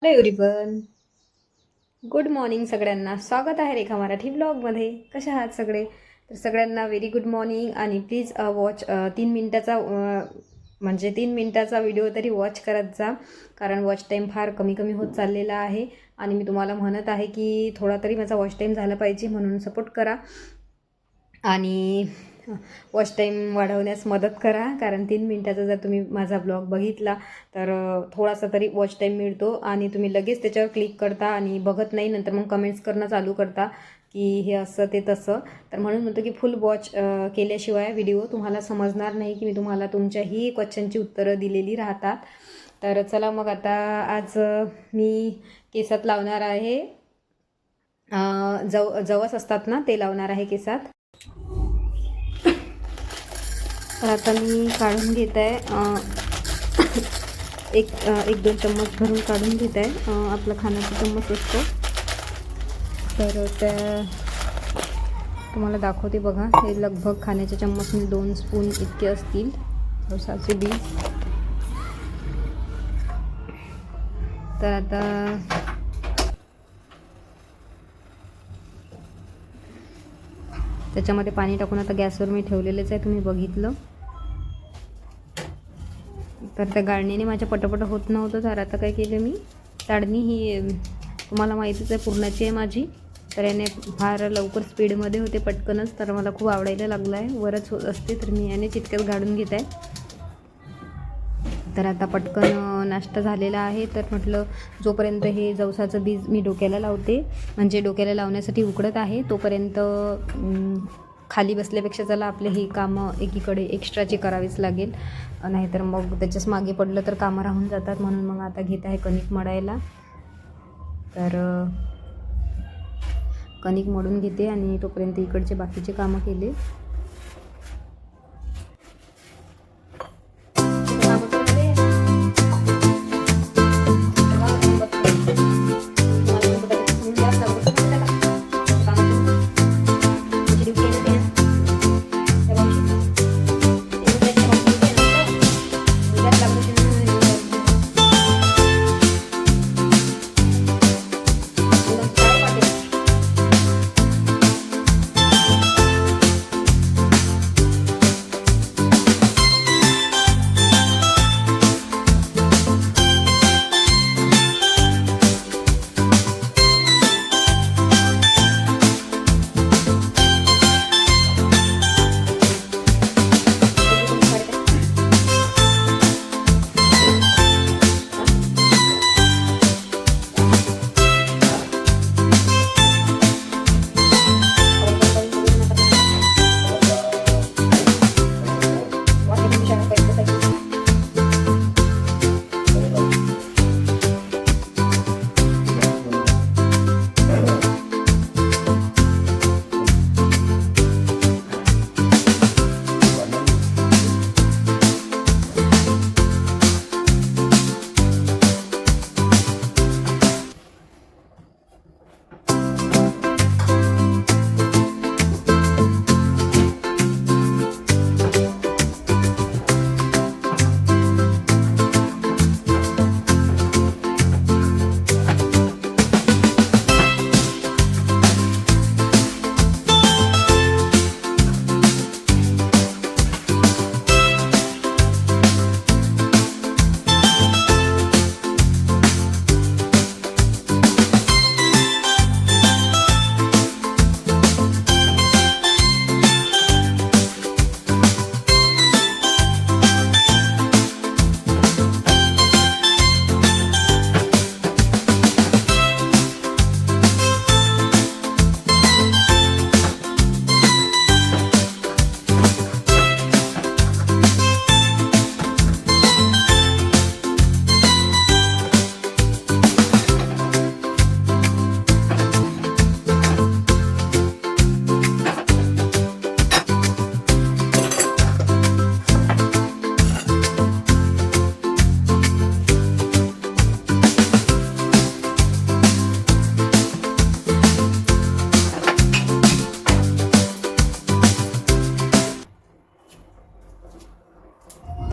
Hello everyone, good morning सगळ्यांना. स्वागत आहे रेखा मराठी ब्लॉगमध्ये. कशा आहात सगळे? तर सगळ्यांना व्हेरी गुड मॉर्निंग. आणि प्लीज वॉच 3 मिनटाचा म्हणजे 3 मिनटाचा व्हिडिओ तरी वॉच करत जा, कारण वॉच टाईम फार कमी कमी होत चाललेला आहे. आणि मी तुम्हाला म्हणत आहे की थोडा तरी माझा वॉच टाईम झाला पाहिजे, म्हणून सपोर्ट करा आणि वॉच टाईम वाढवण्यास मदत करा. कारण 3 मिनटाचा जर तुम्ही माझा ब्लॉग बघितला तर थोडासा तरी वॉच टाईम मिळतो आणि तुम्ही लगेच त्याच्यावर क्लिक करता आणि बघत नाही, नंतर मग कमेंट्स करणं चालू करता की हे असं ते तसं. तर म्हणून म्हणतो की फुल वॉच केल्याशिवाय व्हिडिओ तुम्हाला समजणार नाही की मी तुम्हाला तुमच्याही क्वेश्चनची उत्तरं दिलेली राहतात. तर चला मग आता आज मी केसात लावणार आहे, जवस असतात ना ते लावणार आहे केसात. तर आता मी काढून घेत आहे, एक दोन चम्मच भरून काढून घेत आहे. आपला खाण्याचा चम्मच असतो, तर त्या तुम्हाला दाखवते बघा. हे लगभग खाण्याच्या चम्मचने 2 स्पून इतके असतील जवसाचे बी. तर आता त्याच्यामध्ये पाणी टाकून आता गॅसवर मी ठेवलेलंच आहे, तुम्ही बघितलं. तर त्या गाळणीने माझ्या पटपट होत नव्हतं, तर आता काय केलं मी, चाळणी ही तुम्हाला माहितीच आहे पूर्णाची आहे माझी, तर याने फार लवकर स्पीडमध्ये होते पटकनच. तर मला खूप आवडायला लागलं आहे, वरच होत असते तर मी याने चिटक्यात गाळून घेत आहे. तर आता पटकन नाश्ता झालेला आहे, तर म्हटलं जोपर्यंत हे जवसाचं बीज मी डोक्याला लावते, म्हणजे डोक्याला लावण्यासाठी उकडत आहे, तोपर्यंत खाली बसल्यापेक्षा चला आपले ही कामं एकीकडे एक्स्ट्राची करावीच लागेल, नाहीतर मग त्याच्याच मागे पडलं तर कामं राहून जातात. म्हणून मग आता घेत आहे कणिक मळायला. तर कणिक मळून घेते आणि तोपर्यंत इकडचे बाकीचे कामं केले.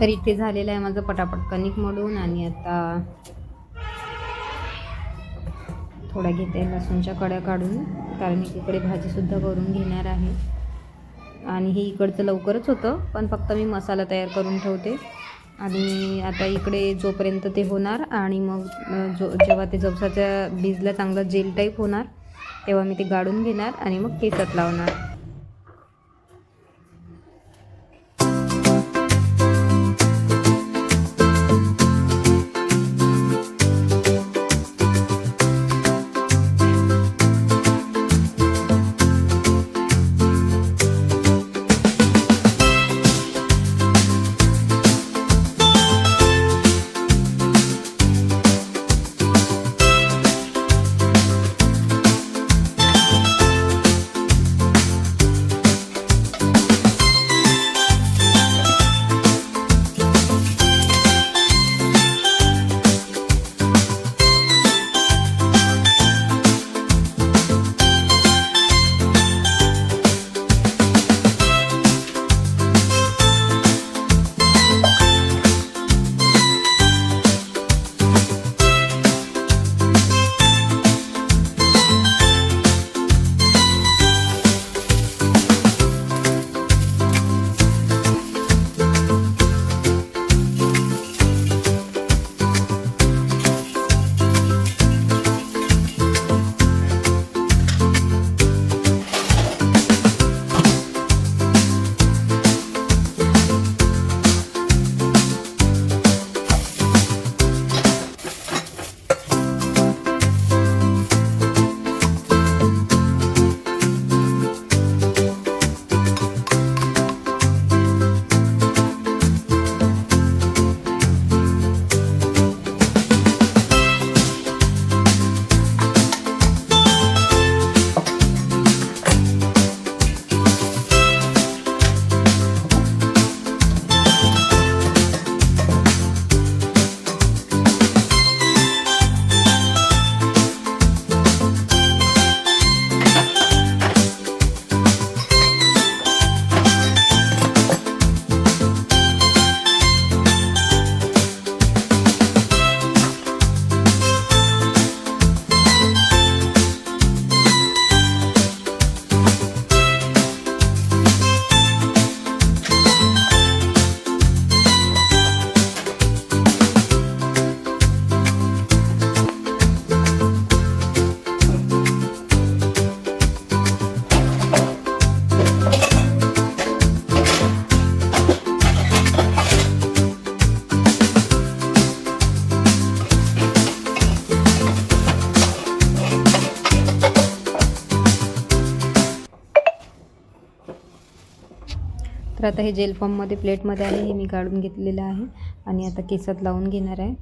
तर इथे झालेलं आहे माझं पटापट कणिक मळून. आणि आता थोड्या घेते लसूणच्या कड्या काढून, कारण एकीकडे भाजीसुद्धा करून घेणार आहे. आणि हे इकडचं लवकरच होतं, पण फक्त मी मसाला तयार करून ठेवते. आणि आता इकडे जोपर्यंत ते होणार आणि मग जेव्हा ते जवसाच्या बीजला चांगलं जेल टाईप होणार तेव्हा मी ते गाळून घेणार आणि मग केसात लावणार. तर आता हे जेल फॉर्ममध्ये प्लेटमध्ये आहे, हे मी काढून घेतलेलं आहे आणि आता केसात लावून घेणार आहे.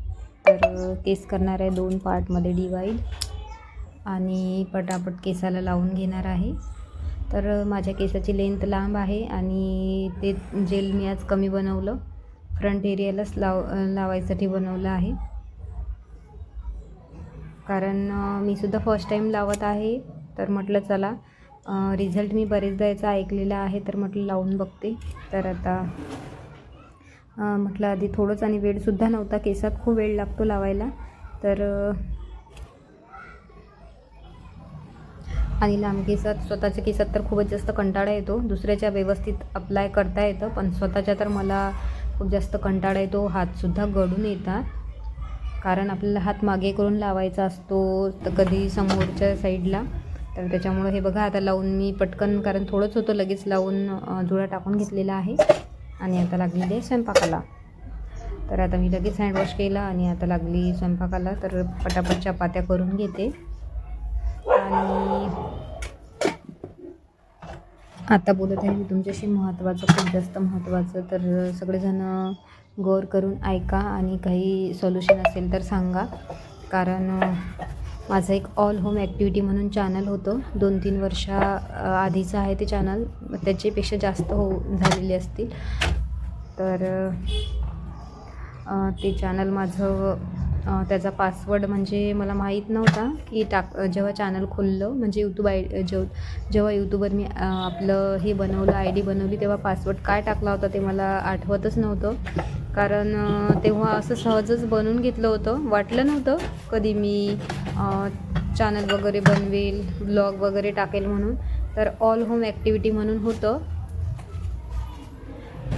तर केस करणार आहे 2 पार्टमध्ये डिवाईड आणि पटापट केसाला लावून घेणार आहे. तर माझ्या केसाची लेंथ लांब आहे आणि ते जेल मी आज कमी बनवलं, फ्रंट एरियालाच लावायसाठी बनवलं आहे. कारण मी सुद्धा फर्स्ट टाईम लावत आहे, तर म्हटलं चला रिझल्ट मी बरेचदा याचा ऐकलेला आहे, तर म्हटलं लावून बघते. तर आता म्हटलं आधी थोडंच आणि वेळसुद्धा नव्हता, केसात खूप वेळ लागतो लावायला. तर आणि लांब केसात, स्वतःच्या केसात तर खूपच जास्त कंटाळा येतो. दुसऱ्याच्या व्यवस्थित अप्लाय करता येतं, पण स्वतःच्या तर मला खूप जास्त कंटाळा येतो. हातसुद्धा गळून येतात, कारण आपल्याला हात मागे करून लावायचा असतो, तर कधी समोरच्या साईडला. तर त्याच्यामुळं हे बघा आता लावून मी पटकन, कारण थोडंच होतं, लगेच लावून जुळा टाकून घेतलेला आहे आणि आता लागलेली आहे स्वयंपाकाला. तर आता मी लगेच हँडवॉश केला आणि आता लागली स्वयंपाकाला. तर पटापट चपात्या करून घेते आणि आता बोलत आहे मी तुमच्याशी महत्त्वाचं, खूप जास्त महत्त्वाचं. तर सगळेजण गौर करून ऐका आणि काही सोल्युशन असेल तर सांगा. कारण माझं एक ऑल होम ॲक्टिव्हिटी म्हणून चॅनल होतं, 2-3 वर्षा आधीचं आहे ते चॅनल, त्याच्यापेक्षा जास्त झालेले असतील. तर ते चॅनल माझं, त्याचा पासवर्ड म्हणजे मला माहीत नव्हता की जेव्हा चॅनल खोललं, म्हणजे जेव्हा यूट्यूबवर मी आपलं हे बनवलं, ID बनवली, तेव्हा पासवर्ड काय टाकला होता ते मला आठवतच नव्हतं. कारण तेव्हा असं सहजच बनवून घेतलं होतं. वाटलं नव्हतं कधी मी चॅनल वगैरे बनवेल, ब्लॉग वगैरे टाकेल म्हणून. तर ऑल होम ॲक्टिव्हिटी म्हणून होतं.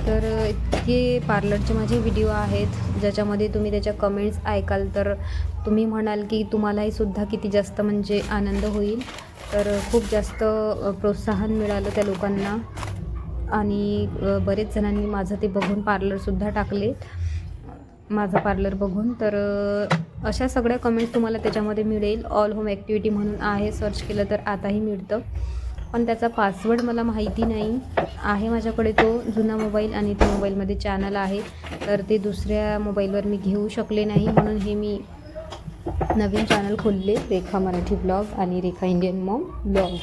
तर इतके पार्लरचे माझे व्हिडिओ आहेत ज्याच्यामध्ये तुम्ही त्याच्या कमेंट्स ऐकाल तर तुम्ही म्हणाल की तुम्हालाही सुद्धा किती जास्त म्हणजे आनंद होईल. तर खूप जास्त प्रोत्साहन मिळालं त्या लोकांना आणि बरेच जणांनी माझं ते बघून पार्लरसुद्धा टाकले, माझं पार्लर बघून. तर अशा सगळ्या कमेंट्स तुम्हाला त्याच्यामध्ये मिळेल. ऑल होम ॲक्टिव्हिटी म्हणून आहे, सर्च केलं तर आताही मिळतं. पण त्याचा पासवर्ड मला माहिती नाही आहे. माझ्याकडे तो जुना मोबाईल आणि त्या मोबाईलमध्ये चॅनल आहे, तर ते दुसऱ्या मोबाईलवर मी घेऊ शकले नाही, म्हणून हे मी नवीन चॅनल खोलले, रेखा मराठी ब्लॉग आणि रेखा इंडियन मॉम ब्लॉग.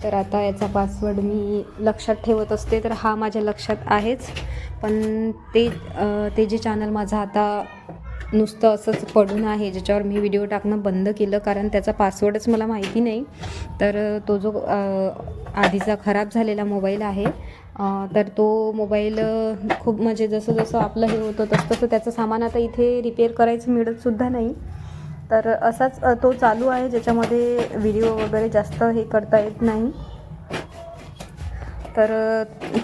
तर आता याचा पासवर्ड मी लक्षात ठेवत असते, तर हा माझ्या लक्षात आहेच. पण ते जे चॅनल माझं आता नुसतं असंच पडून आहे, ज्याच्यावर मी व्हिडिओ टाकणं बंद केलं कारण त्याचा पासवर्डच मला माहिती नाही. तर तो जो आधीचा खराब झालेला मोबाईल आहे, तर तो मोबाईल खूप म्हणजे जसं जसं आपलं हे होतं तसं त्याचं सामान आता इथे रिपेअर करायचं मिळतसुद्धा नाही. तर असाच तो चालू आहे, ज्याच्यामध्ये व्हिडिओ वगैरे जास्त हे करता येत नाही. तर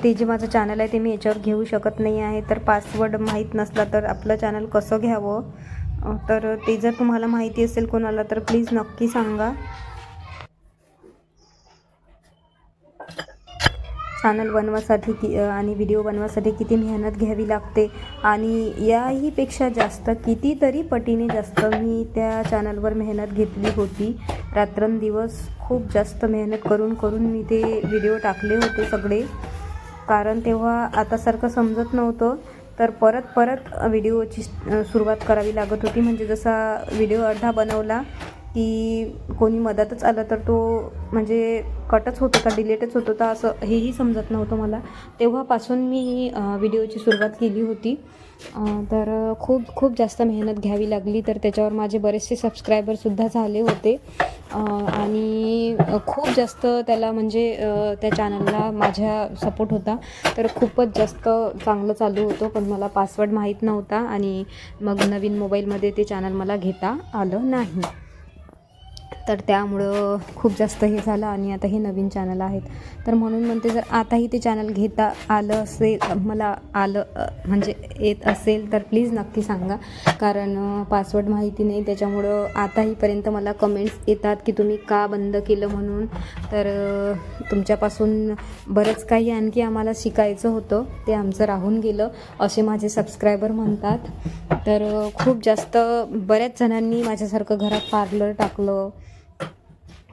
ते जे माझं चॅनल आहे ते मी याच्यावर घेऊ शकत नाही आहे. तर पासवर्ड माहीत नसला तर आपलं चॅनल कसं घ्यावं, तर ते जर तुम्हाला माहिती असेल कोणाला तर प्लीज नक्की सांगा. चॅनल बनवासाठी आणि व्हिडिओ बनवासाठी किती मेहनत घ्यावी लागते आणि याहीपेक्षा जास्त कितीतरी पटीने जास्त मी त्या चॅनलवर मेहनत घेतली होती. रात्रंदिवस खूप जास्त मेहनत करून मी ते व्हिडिओ टाकले होते सगळे. कारण तेव्हा आतासारखं समजत नव्हतं, तर परत व्हिडिओची सुरुवात करावी लागत होती. म्हणजे जसा व्हिडिओ अर्धा बनवला की कोणी मदतच आलं तर तो म्हणजे कटच होत होता, डिलीटच होत होता, असं हेही समजत नव्हतं मला. तेव्हापासून मी व्हिडिओची सुरुवात केली होती. तर खूप जास्त मेहनत घ्यावी लागली. तर त्याच्यावर माझे बरेचसे सबस्क्रायबरसुद्धा झाले होते आणि खूप जास्त त्याला म्हणजे त्या चॅनलला माझ्या सपोर्ट होता. तर खूपच जास्त चांगलं चालू होतं, पण मला पासवर्ड माहीत नव्हता आणि मग नवीन मोबाईलमध्ये ते चॅनल मला घेता आलं नाही. तर त्यामुळं खूप जास्त हे झालं आणि आता हे नवीन चॅनल आहेत. तर म्हणून म्हणते, जर आताही ते चॅनल घेता आलं असेल, मला आलं म्हणजे येत असेल तर प्लीज नक्की सांगा. कारण पासवर्ड माहिती नाही, त्याच्यामुळं आताहीपर्यंत मला कमेंट्स येतात की तुम्ही का बंद केलं म्हणून. तर तुमच्यापासून बरंच काही आणखी आम्हाला शिकायचं होतं, ते आमचं राहून गेलं असे माझे सबस्क्रायबर म्हणतात. तर खूप जास्त बऱ्याच जणांनी माझ्यासारखं घरात पार्लर टाकलं.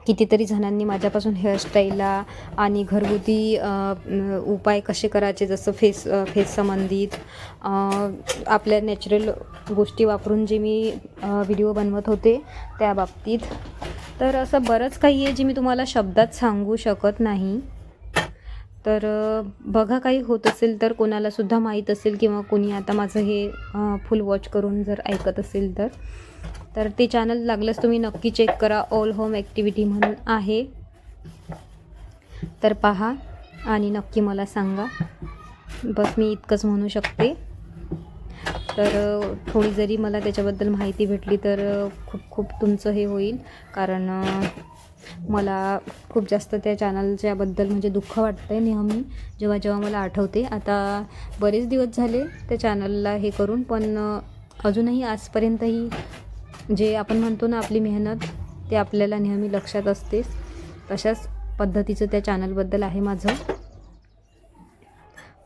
कितीतरी जणांनी माझ्यापासून हेअरस्टाईलला आणि घरगुती उपाय कसे करायचे, जसं फेस संबंधित आपल्या नॅचरल गोष्टी वापरून जे मी व्हिडिओ बनवत होते त्या बाबतीत. तर असं बरंच काही आहे जे मी तुम्हाला शब्दात सांगू शकत नाही. तर बघा, काही होत असेल तर कोणालासुद्धा माहीत असेल किंवा कोणी आता माझं हे फुल वॉच करून जर ऐकत असेल तर ते चॅनल लागलंच तुम्ही नक्की चेक करा. ऑल होम ॲक्टिव्हिटी म्हणून आहे, तर पहा आणि नक्की मला सांगा. बस मी इतकंच म्हणू शकते. तर थोडी जरी मला त्याच्याबद्दल माहिती भेटली तर खूप तुमचं हे होईल. कारण मला खूप जास्त त्या चॅनलच्याबद्दल म्हणजे दुःख वाटतं आहे नेहमी जेव्हा मला आठवते. आता बरेच दिवस झाले त्या चॅनलला हे करून, पण अजूनही आजपर्यंतही जे आपण म्हणतो ना आपली मेहनत, ते आपल्याला नेहमी लक्षात असतेच. तशाच पद्धतीचं त्या चॅनलबद्दल आहे माझं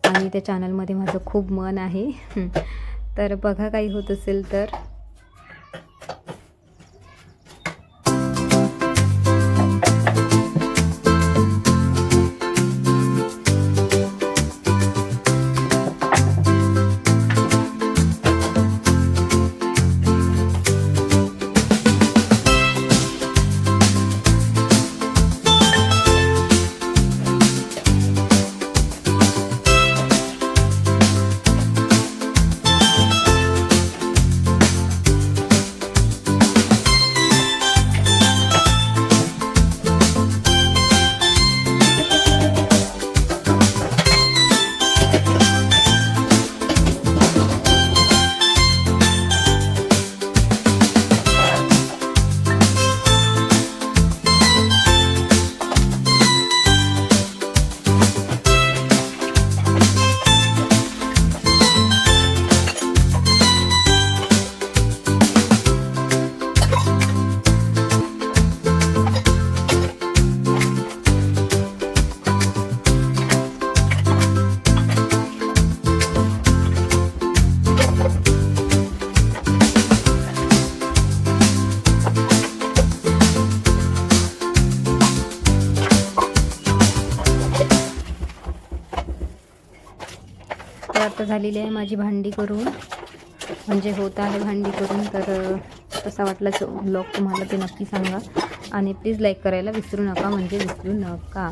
आणि त्या चॅनलमध्ये माझं खूप मन आहे. तर बघा, काही होत असेल तर. आता झालेली आहे माझी भांडी करून, म्हणजे होत आहे भांडी करून. तर कसा वाटला ब्लॉग तुम्हाला ते नक्की सांगा आणि प्लीज लाईक करायला विसरू नका, म्हणजे विसरू नका.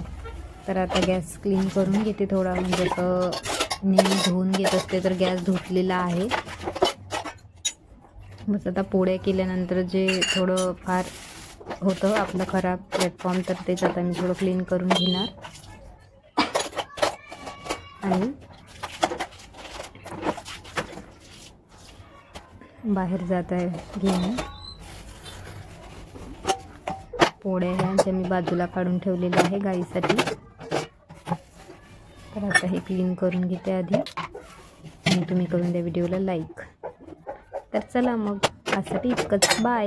तर आता गॅस क्लीन करून घेते थोडा, म्हणजे असं नेहमी धुवून घेत असते तर गॅस धुतलेला आहे. बस आता पोळ्या केल्यानंतर जे थोडं फार होतं आपलं खराब प्लॅटफॉर्म, तर तेच आता मी थोडं क्लीन करून घेणार आणि बाहेर जात आहे घेऊन. पोळ्या ह्या ज्या मी बाजूला काढून ठेवलेल्या आहे गाईसाठी. तर आता हे क्लीन करून घेते आधी आणि तुम्ही करून द्या व्हिडिओला लाईक. तर चला मग आजसाठी इतकंच, बाय.